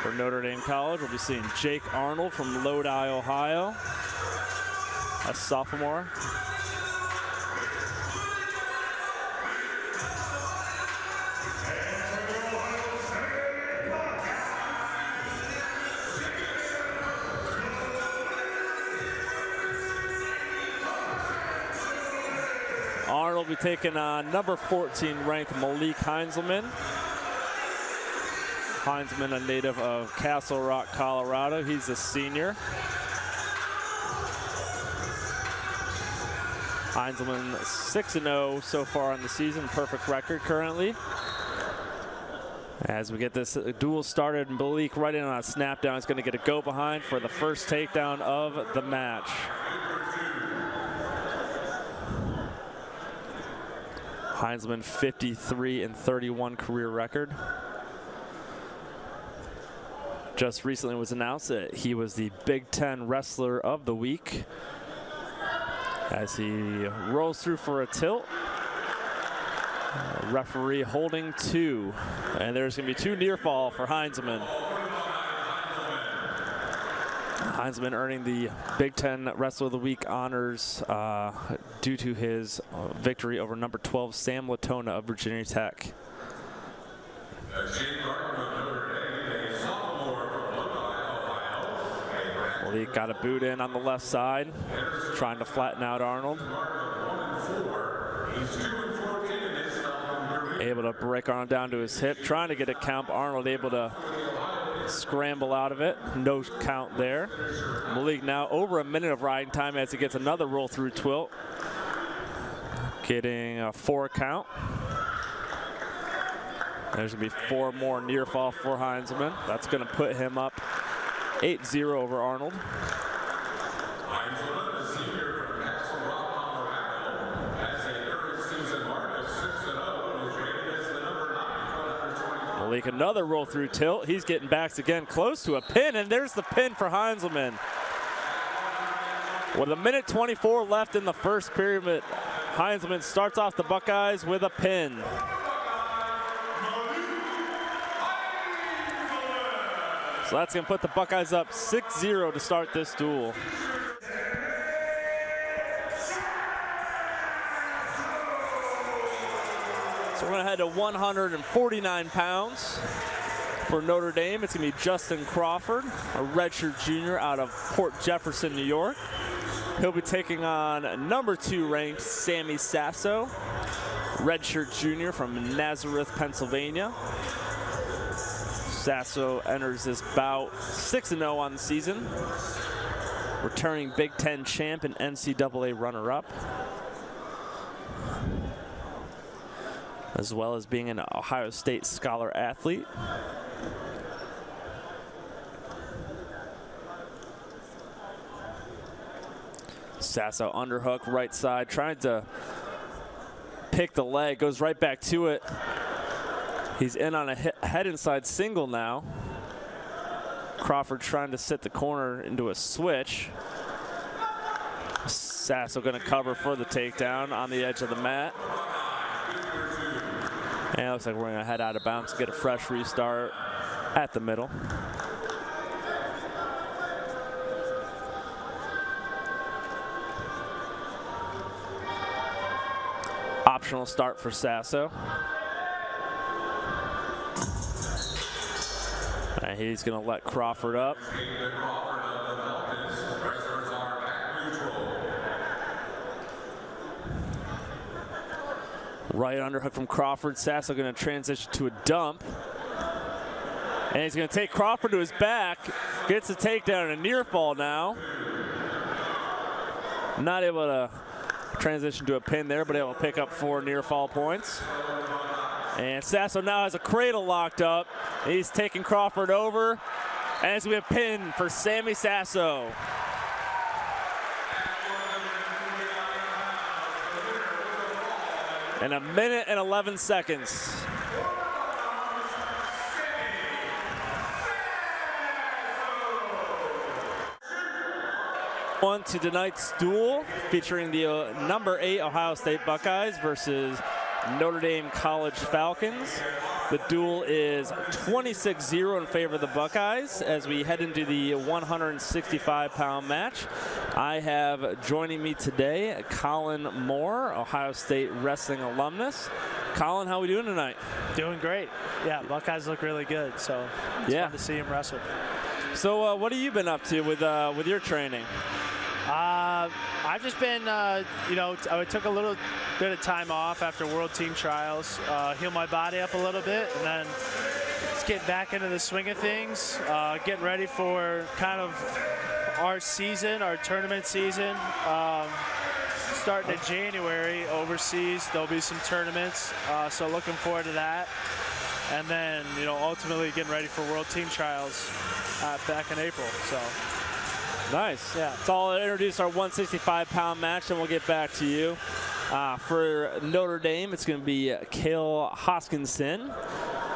For Notre Dame College, we'll be seeing Jake Arnold from Lodi, Ohio, a sophomore. Arnold will be taking on number 14 ranked Malik Heinselman. Heinselman, a native of Castle Rock, Colorado. He's a senior. Heinselman 6-0 so far on the season, perfect record currently. As we get this duel started, Malik right in on a snap down is going to get a go behind for the first takedown of the match. Heinselman 53-31 career record. Just recently was announced that he was the Big Ten Wrestler of the Week as he rolls through for a tilt. Referee holding 2, and there's going to be 2 near fall for Heinselman. Heinselman earning the Big Ten Wrestler of the Week honors due to his victory over number 12 Sam Latona of Virginia Tech. He got a boot in on the left side, trying to flatten out Arnold. Able to break Arnold down to his hip, trying to get a count. Arnold able to scramble out of it. No count there. Malik now over a minute of riding time as he gets another roll through twilt. Getting a 4 count. There's going to be 4 more near fall for Heinselman. That's going to put him up 8-0 over Arnold. Heinselman, a senior from Castle Rock, Colorado, has a current season mark of 6-0 and is rated as the number 9. Malik another roll through tilt. He's getting backs again, close to a pin, and there's the pin for Heinselman. With 1:24 left in the first period, Heinselman starts off the Buckeyes with a pin. So that's going to put the Buckeyes up 6-0 to start this duel. So we're going to head to 149 pounds. For Notre Dame, it's going to be Justin Crawford, a redshirt junior out of Port Jefferson, New York. He'll be taking on number 2 ranked Sammy Sasso, redshirt junior from Nazareth, Pennsylvania. Sasso enters this bout 6-0 on the season, returning Big Ten champ and NCAA runner-up, as well as being an Ohio State Scholar athlete. Sasso underhook, right side, trying to pick the leg, goes right back to it. He's in on a head inside single now. Crawford trying to sit the corner into a switch. Sasso going to cover for the takedown on the edge of the mat. And it looks like we're going to head out of bounds, get a fresh restart at the middle. Optional start for Sasso. And he's going to let Crawford up. Right underhook from Crawford. Sasso going to transition to a dump. And he's going to take Crawford to his back. Gets a takedown and a near fall now. Not able to transition to a pin there, but able to pick up 4 near fall points. And Sasso now has a cradle locked up. He's taking Crawford over. And it's going to be a pin for Sammy Sasso. In 1 minute and 11 seconds. On to tonight's duel, featuring the number 8 Ohio State Buckeyes versus Notre Dame College Falcons. The duel is 26-0 in favor of the Buckeyes as we head into the 165-pound match. I have joining me today Colin Moore, Ohio State wrestling alumnus. Colin, how are we doing tonight? Doing great. Yeah, Buckeyes look really good, so it's fun to see him wrestle. So what have you been up to with your training? I've just been, I took a little bit of time off after World Team Trials, heal my body up a little bit, and then just get back into the swing of things, getting ready for kind of our season, our tournament season. Starting in January overseas, there'll be some tournaments, so looking forward to that. And then, ultimately getting ready for World Team Trials back in April. So. Nice. Yeah. So I'll introduce our 165-pound match, and we'll get back to you. For Notre Dame, it's going to be Cale Hoskinson.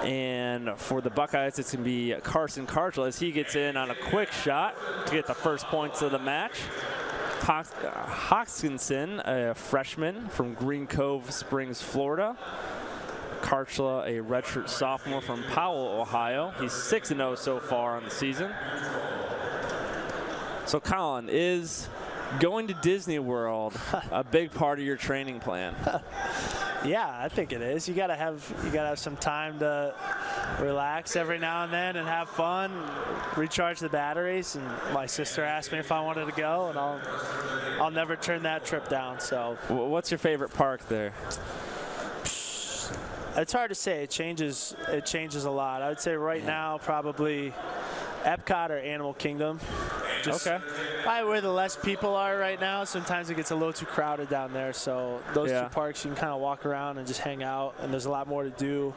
And for the Buckeyes, it's going to be Carson Kharchla as he gets in on a quick shot to get the first points of the match. Hoskinson, a freshman from Green Cove Springs, Florida. Kharchla, a redshirt sophomore from Powell, Ohio. He's 6-0 so far on the season. So, Colin, is going to Disney World a big part of your training plan? Yeah, I think it is. You gotta have some time to relax every now and then and have fun, recharge the batteries. And my sister asked me if I wanted to go, and I'll never turn that trip down. So, what's your favorite park there? It's hard to say. It changes a lot. I would say right now probably Epcot or Animal Kingdom. Probably where the less people are right now. Sometimes it gets a little too crowded down there. So those two parks, you can kind of walk around and just hang out, and there's a lot more to do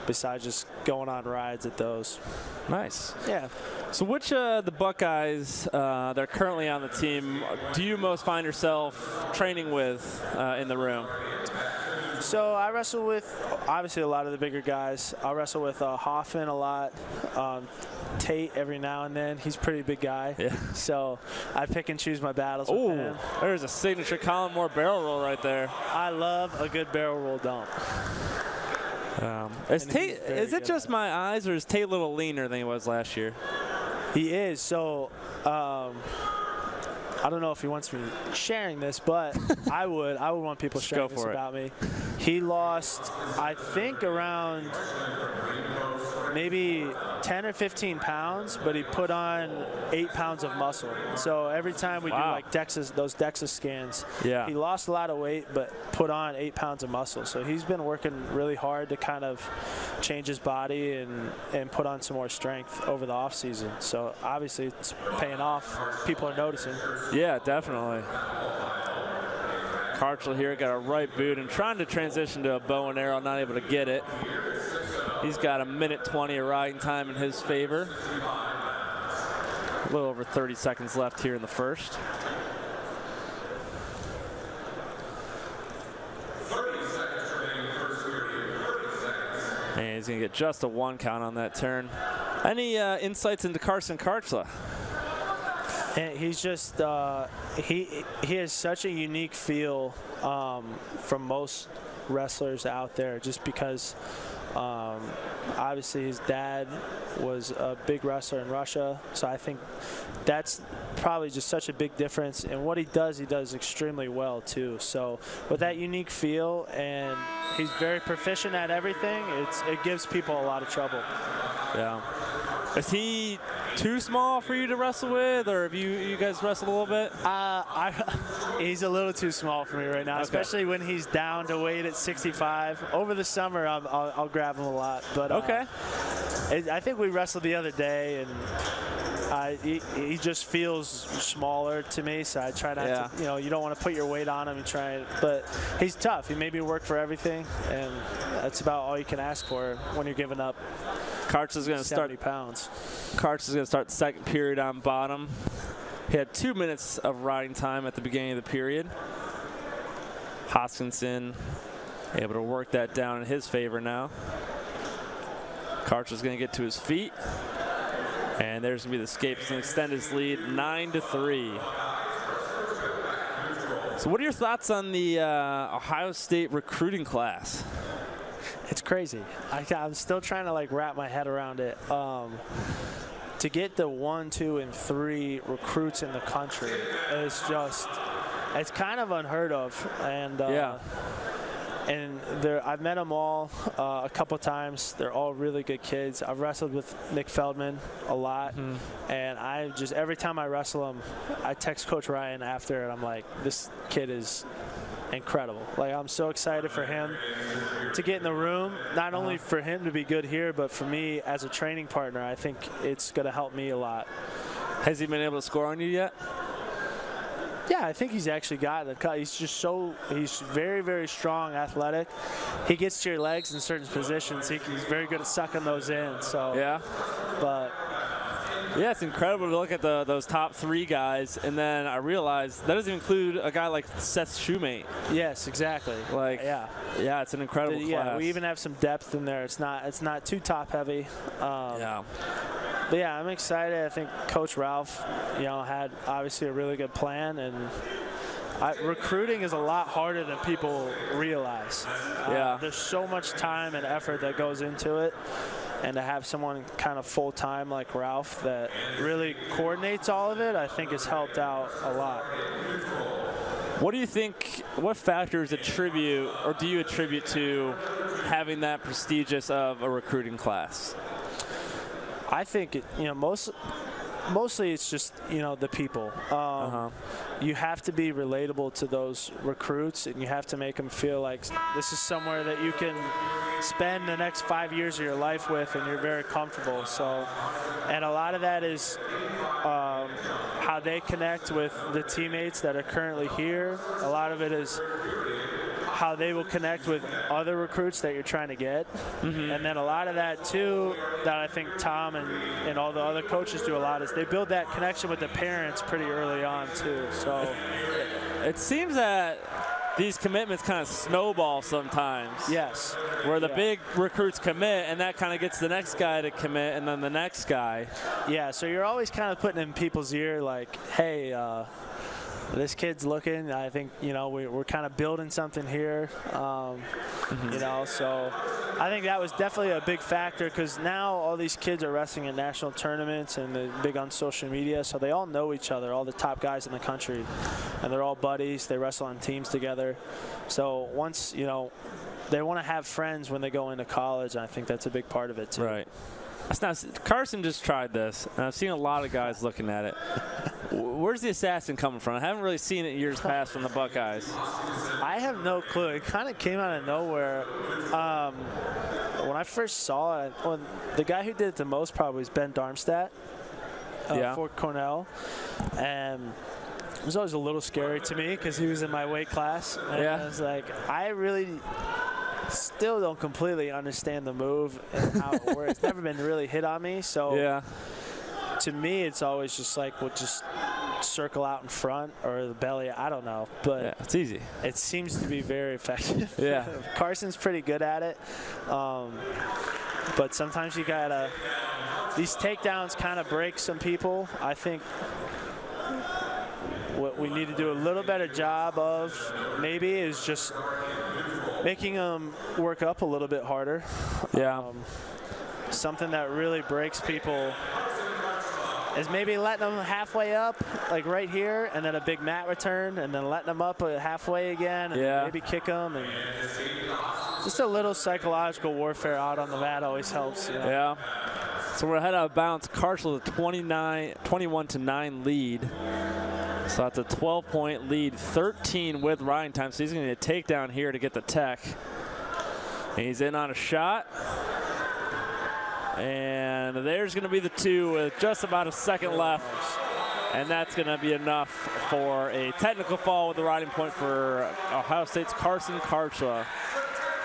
besides just going on rides at those. Nice. Yeah. So which the Buckeyes that are currently on the team do you most find yourself training with in the room? So I wrestle with, obviously, a lot of the bigger guys. I'll wrestle with Hoffman a lot, Tate every now and then. He's a pretty big guy. Yeah. So I pick and choose my battles with him. There's a signature Colin Moore barrel roll right there. I love a good barrel roll dump. Is it just my eyes, or is Tate a little leaner than he was last year? He is. So I don't know if he wants me sharing this, but I would want people sharing this about me. He lost, I think, around maybe 10 or 15 pounds, but he put on 8 pounds of muscle. So every time we do like those DEXA scans, he lost a lot of weight, but put on 8 pounds of muscle. So he's been working really hard to kind of change his body and put on some more strength over the off season. So obviously it's paying off. People are noticing. Yeah, definitely. Kharchla here got a right boot and trying to transition to a bow and arrow, not able to get it. He's got a minute 20 of riding time in his favor. A little over 30 seconds left here in the first. 30 seconds remaining first period. 30 seconds. And he's going to get just a 1 count on that turn. Any insights into Carson Kharchla? And he's just he has such a unique feel from most wrestlers out there, just because obviously his dad was a big wrestler in Russia, so I think that's probably just such a big difference. And what he does extremely well too. So with that unique feel, and he's very proficient at everything, it gives people a lot of trouble. Yeah. Is he too small for you to wrestle with, or have you guys wrestled a little bit? He's a little too small for me right now, especially when he's down to weight at 65. Over the summer, I'll grab him a lot. But I think we wrestled the other day, and he just feels smaller to me, so I try not to, you don't want to put your weight on him and try it. But he's tough. He made me work for everything, and that's about all you can ask for when you're giving up Kharchla's going to 70 pounds. Kharchla's going to start the second period on bottom. He had 2 minutes of riding time at the beginning of the period. Hoskinson able to work that down in his favor now. Kharchla's going to get to his feet. And there's going to be the escapes and extend his lead 9-3. So what are your thoughts on the Ohio State recruiting class? It's crazy. I'm still trying to like wrap my head around it. To get the 1, 2, and 3 recruits in the country is just, it's kind of unheard of. And and I've met them all a couple times. They're all really good kids. I've wrestled with Nick Feldman a lot, and I just, every time I wrestle him, I text Coach Ryan after, and I'm like, this kid is incredible. Like, I'm so excited for him to get in the room, not only for him to be good here, but for me as a training partner. I think it's going to help me a lot. Has he been able to score on you yet? Yeah, I think he's actually got it. He's just he's very, very strong, athletic. He gets to your legs in certain positions. He's very good at sucking those in. So yeah, but yeah, it's incredible to look at those top 3 guys, and then I realized that doesn't include a guy like Seth Schmitt. Yes, exactly. Like yeah, it's an incredible class. Yeah, we even have some depth in there. It's not too top heavy. Yeah. But yeah, I'm excited. I think Coach Ralph, had obviously a really good plan, and recruiting is a lot harder than people realize. There's so much time and effort that goes into it, and to have someone kind of full-time like Ralph that really coordinates all of it, I think has helped out a lot. What do you think, what factors do you attribute to having that prestigious of a recruiting class? I think mostly it's just the people. You have to be relatable to those recruits, and you have to make them feel like this is somewhere that you can spend the next 5 years of your life with, and you're very comfortable. So, and a lot of that is how they connect with the teammates that are currently here. A lot of it is how they will connect with other recruits that you're trying to get. And then a lot of that too, that I think Tom and all the other coaches do a lot, is they build that connection with the parents pretty early on too. So it seems that these commitments kind of snowball sometimes. Yes. Where the big recruits commit, and that kind of gets the next guy to commit, and then the next guy. Yeah, so you're always kind of putting in people's ear like, hey, this kid's looking. I think we're kind of building something here. So I think that was definitely a big factor, because now all these kids are wrestling in national tournaments and they're big on social media, so they all know each other, all the top guys in the country, and they're all buddies. They wrestle on teams together. So once they want to have friends when they go into college, and I think that's a big part of it too. Right. Carson just tried this, and I've seen a lot of guys looking at it. Where's the assassin coming from? I haven't really seen it in years past from the Buckeyes. I have no clue. It kind of came out of nowhere. When I first saw it, the guy who did it the most probably was Ben Darmstadt for Cornell. And it was always a little scary to me because he was in my weight class. And I was like, I really still don't completely understand the move and how it works. It's never been really hit on me. So to me, it's always just like, we'll just circle out in front or the belly. I don't know. But it's easy. It seems to be very effective. Yeah. Carson's pretty good at it. But sometimes you got to – these takedowns kind of break some people. I think what we need to do a little better job of maybe is just making them work up a little bit harder. Something that really breaks people is maybe letting them halfway up, like right here, and then a big mat return, and then letting them up halfway again, and maybe kick them. And just a little psychological warfare out on the mat always helps. Yeah. So we're ahead out of bounds. Kharchla, 21-9 lead. So that's a 12-point lead, 13 with riding time. So he's going to need a takedown here to get the tech. And he's in on a shot. And there's going to be the 2 with just about a second left. And that's going to be enough for a technical fall with the riding point for Ohio State's Carson Kharchla.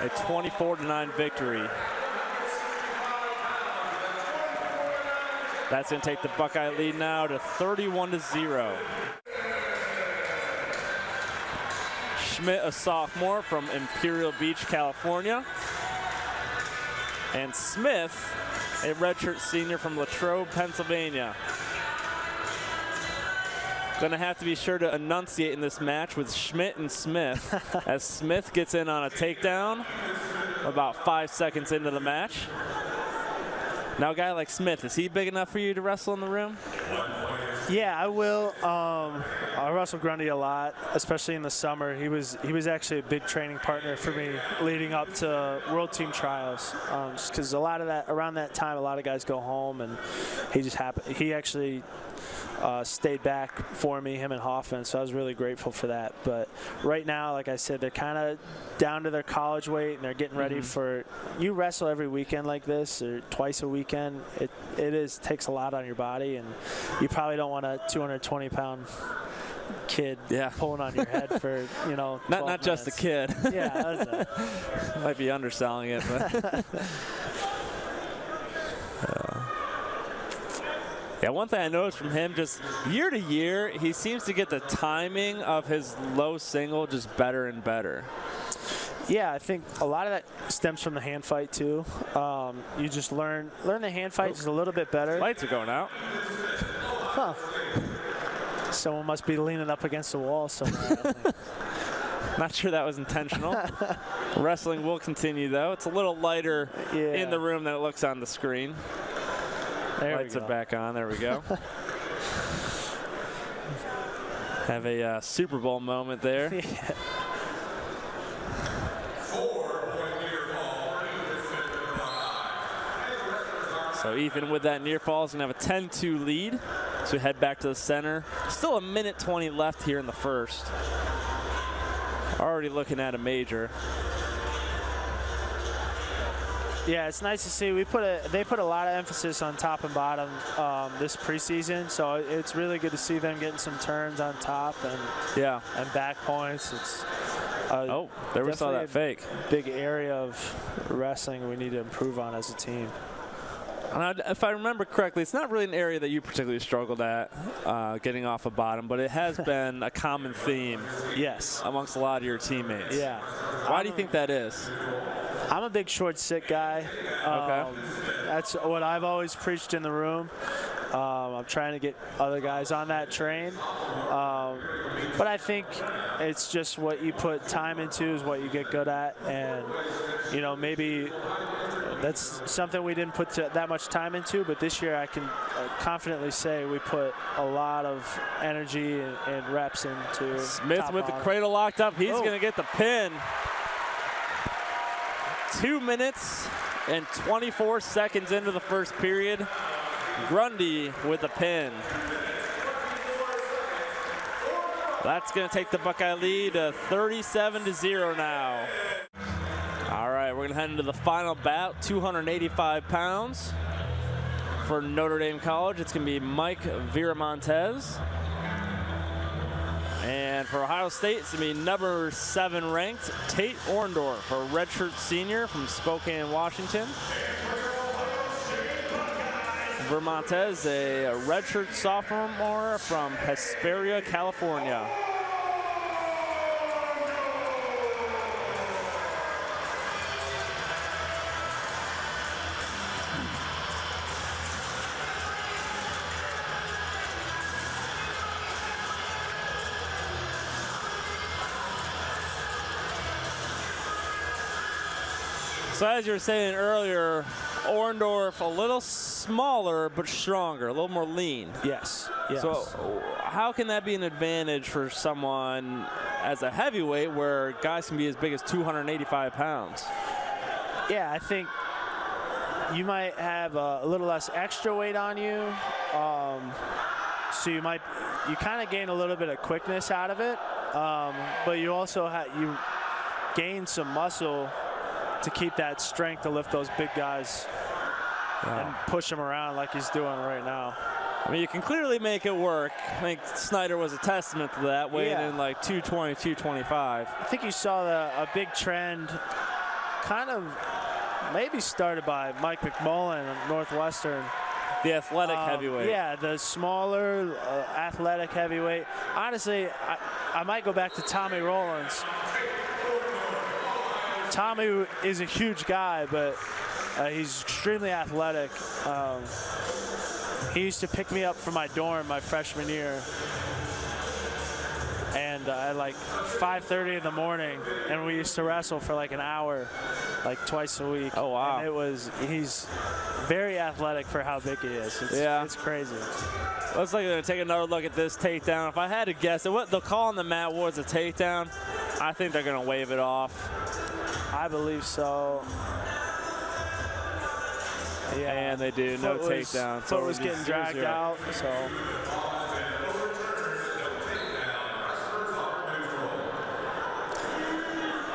A 24-9 victory. That's going to take the Buckeye lead now to 31-0. Schmitt, a sophomore from Imperial Beach, California. And Smith, a redshirt senior from Latrobe, Pennsylvania. Going to have to be sure to enunciate in this match with Schmitt and Smith as Smith gets in on a takedown. about 5 seconds into the match. Now a guy like Schmitt, is he big enough for you to wrestle in the room? Yeah, I will. I wrestle Grundy a lot, especially in the summer. He was actually a big training partner for me leading up to World Team Trials. Just because around that time, a lot of guys go home, and he actually stayed back for me, him and Hoffman, so I was really grateful for that. But right now, like I said, they're kind of down to their college weight, and they're getting ready for, you wrestle every weekend like this, or twice a weekend, it takes a lot on your body, and you probably don't want a 220-pound kid pulling on your head for, not just a kid. Yeah, might be underselling it, but yeah, one thing I noticed from him, just year to year, he seems to get the timing of his low single just better and better. Yeah, I think a lot of that stems from the hand fight too. You just learn the hand fight just a little bit better. Lights are going out. Huh. Someone must be leaning up against the wall somewhere, I think. Not sure that was intentional. Wrestling will continue, though. It's a little lighter in the room than it looks on the screen. Lights are back on. There we go. Have a Super Bowl moment there. Yeah. So Ethan with that near fall is going to have a 10-2 lead. So we head back to the center. Still a minute 20 left here in the first. Already looking at a major. Yeah, it's nice to see. They put a lot of emphasis on top and bottom this preseason, so it's really good to see them getting some turns on top and back points. It's there we saw that fake. Big area of wrestling we need to improve on as a team. And if I remember correctly, it's not really an area that you particularly struggled at getting off a bottom, but it has been a common theme. Yes, amongst a lot of your teammates. Yeah. Why do you think that is? I'm a big short sit guy. Okay. That's what I've always preached in the room. I'm trying to get other guys on that train. But I think it's just what you put time into is what you get good at. And, maybe that's something we didn't put that much time into. But this year I can confidently say we put a lot of energy and reps into Smith with the cradle locked up. He's going to get the pin. 2 minutes and 24 seconds into the first period. Grundy with the pin. That's going to take the Buckeye lead to 37-0 now. All right, we're going to head into the final bout, 285 pounds. For Notre Dame College, it's going to be Mike Viramontes. And for Ohio State, it's going to be number 7 ranked Tate Orndorff, a redshirt senior from Spokane, Washington. Viramontes, a redshirt sophomore from Hesperia, California. So as you were saying earlier, Orndorff a little smaller but stronger, a little more lean. Yes. So how can that be an advantage for someone as a heavyweight where guys can be as big as 285 pounds? Yeah, I think you might have a little less extra weight on you. So you kind of gain a little bit of quickness out of it. But you also you gain some muscle to keep that strength to lift those big guys and push them around like he's doing right now. I mean, you can clearly make it work. I think Snyder was a testament to that, weighing in like 220, 225. I think you saw a big trend kind of maybe started by Mike McMullen at Northwestern. The athletic heavyweight. Yeah, the smaller athletic heavyweight. Honestly, I might go back to Tommy Rollins. Tommy is a huge guy, but he's extremely athletic. He used to pick me up from my dorm my freshman year. And friend at like 5:30 in the morning, and we used to wrestle for like an hour, like twice a week. Oh, wow. And he's very athletic for how big he is. It's crazy. Looks like they're going to take another look at this takedown. If I had to guess, the call on the mat was a takedown. I think they're going to wave it off. I believe so. Yeah, and they do. No takedown. Foot was getting dragged out, so.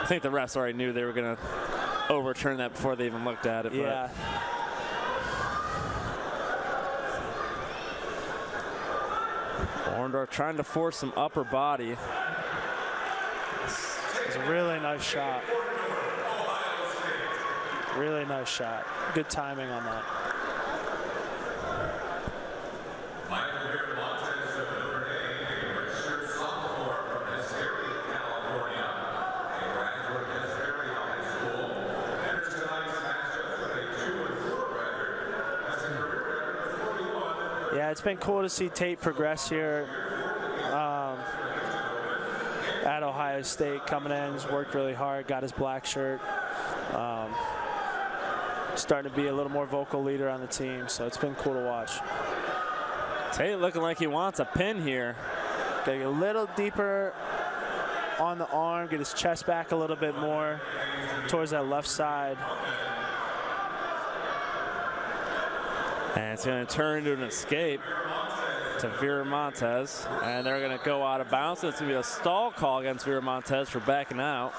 I think the refs already knew they were going to overturn that before they even looked at it. Yeah. Orndorff trying to force some upper body. It's a really nice shot. Really nice shot. Good timing on that. Viramontes of Notre Dame, a redshirt sophomore from Hesperia, California, a graduate of Hesperia High School, enters tonight's matchup with a 2-4 record. That's a career record of 41. Yeah, it's been cool to see Tate progress here at Ohio State. Coming in, he's worked really hard, got his black shirt. Starting to be a little more vocal leader on the team, so it's been cool to watch. Tate looking like he wants a pin here. Gotta get a little deeper on the arm, get his chest back a little bit more towards that left side. And it's going to turn into an escape to Viramontes, and they're going to go out of bounds. So it's going to be a stall call against Viramontes for backing out.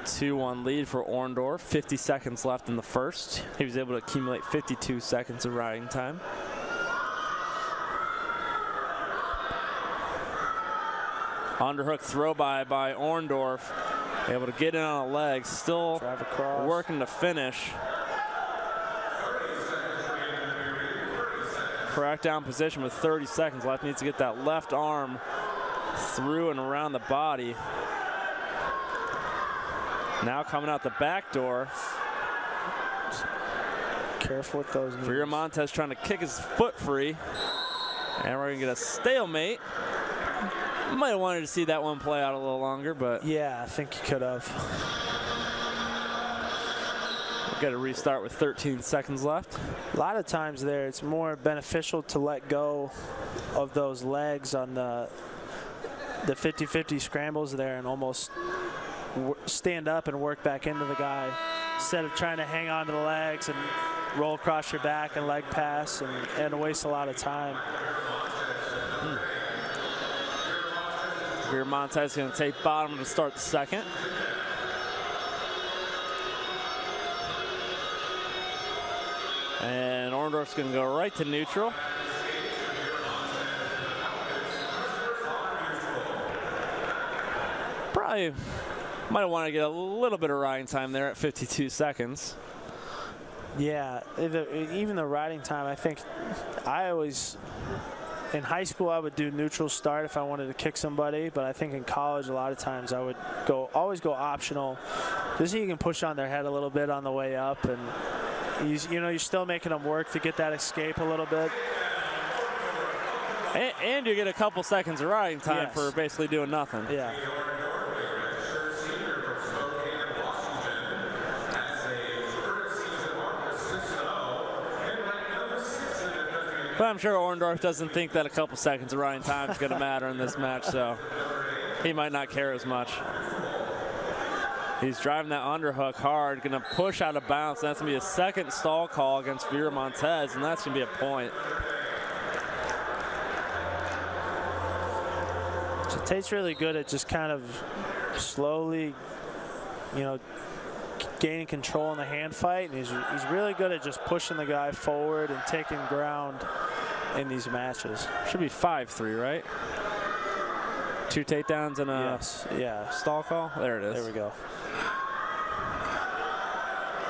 2-1 lead for Orndorff. 50 seconds left in the first. He was able to accumulate 52 seconds of riding time. Underhook throw by Orndorff. Able to get in on the leg. Still working to finish. Correct down position with 30 seconds left. Needs to get that left arm through and around the body. Now coming out the back door. Careful with those knees. Viramontes trying to kick his foot free. And we're going to get a stalemate. Might have wanted to see that one play out a little longer, but. Yeah, I think you could have. We've got to restart with 13 seconds left. A lot of times there, it's more beneficial to let go of those legs on the 50-50 scrambles there and almost stand up and work back into the guy instead of trying to hang on to the legs and roll across your back and leg pass and waste a lot of time. Viramontes is going to take bottom to start the second. And Orndorff's going to go right to neutral. Probably might have wanted to get a little bit of riding time there at 52 seconds. Yeah, even the riding time, I think in high school I would do neutral start if I wanted to kick somebody, but I think in college a lot of times I would always go optional. This you can push on their head a little bit on the way up, and you're still making them work to get that escape a little bit. And you get a couple seconds of riding time for basically doing nothing. Yeah. But I'm sure Orndorff doesn't think that a couple seconds of riding time is going to matter in this match, so he might not care as much. He's driving that underhook hard, going to push out of bounds. That's going to be a second stall call against Viramontes, and that's going to be a point. So Tate's really good at just kind of slowly, gaining control in the hand fight, and he's really good at just pushing the guy forward and taking ground in these matches. Should be 5-3, right? 2 takedowns and a stall call. There it is. There we go.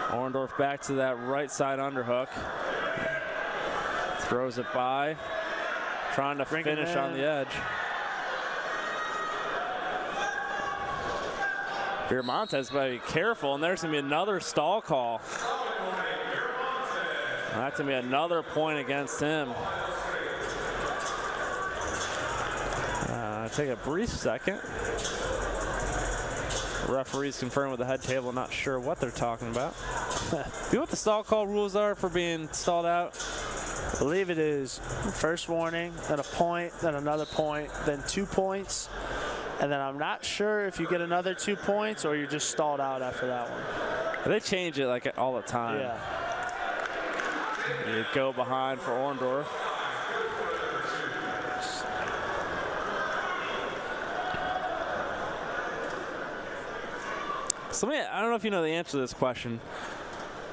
Orndorff back to that right side underhook. Throws it by. Trying to finish on the edge. Viramontes better be careful, and there's going to be another stall call. That's going to be another point against him. Take a brief second. Referees confirm with the head table, not sure what they're talking about. Do you know what the stall call rules are for being stalled out? I believe it is first warning, then a point, then another point, then 2 points. And then I'm not sure if you get another 2 points or you're just stalled out after that one. They change it like all the time. Yeah. You go behind for Orndorff. So I don't know if you know the answer to this question.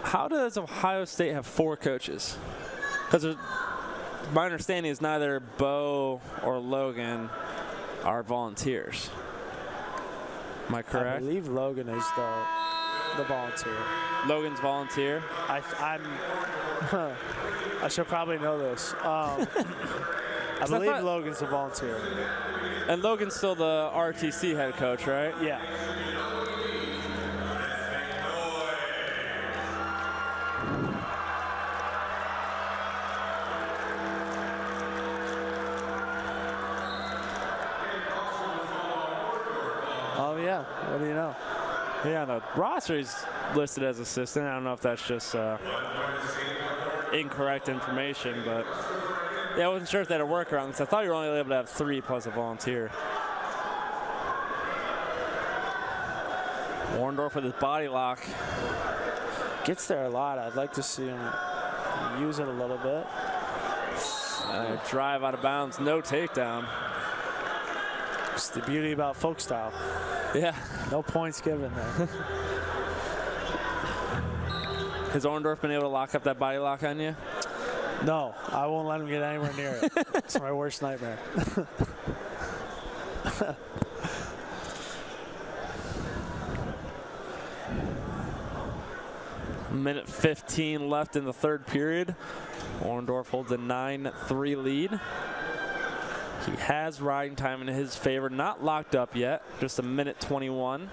How does Ohio State have 4 coaches? Because my understanding is neither Bo or Logan are volunteers. Am I correct? I believe Logan is the volunteer. Logan's volunteer? I should probably know this. I believe Logan's a volunteer. And Logan's still the RTC head coach, right? Yeah. Oh, yeah. What do you know? Yeah, the roster is listed as assistant. I don't know if that's just incorrect information, but yeah, I wasn't sure if they had a workaround because I thought you were only able to have 3 plus a volunteer. Orndorff with his body lock. Gets there a lot. I'd like to see him use it a little bit. Drive out of bounds, no takedown. It's the beauty about folk style. Yeah. No points given there. Has Orndorff been able to lock up that body lock on you? No, I won't let him get anywhere near it. It's my worst nightmare. Minute 15 left in the third period. Orndorff holds a 9-3 lead. He has riding time in his favor, not locked up yet, just a minute 21.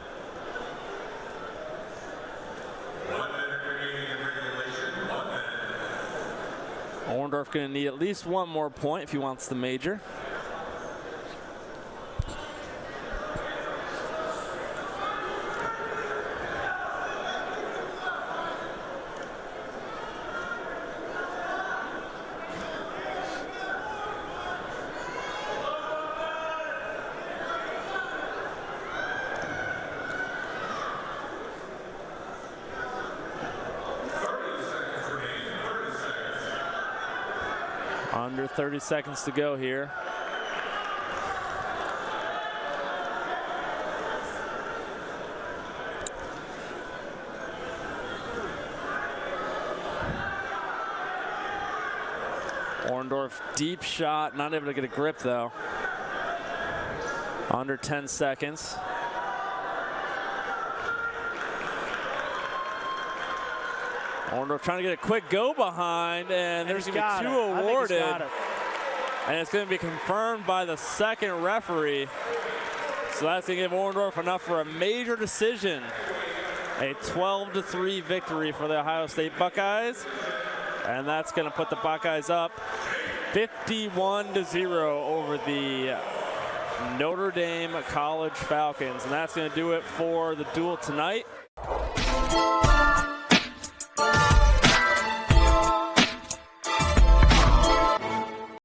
Orndorff going to need at least one more point if he wants the major. Under 30 seconds to go here. Orndorff, deep shot, not able to get a grip though. Under 10 seconds. Orndorff trying to get a quick go behind, and there's going to be 2 awarded. And it's going to be confirmed by the second referee. So that's going to give Orndorff enough for a major decision. A 12-3 victory for the Ohio State Buckeyes. And that's going to put the Buckeyes up 51-0 over the Notre Dame College Falcons. And that's going to do it for the duel tonight.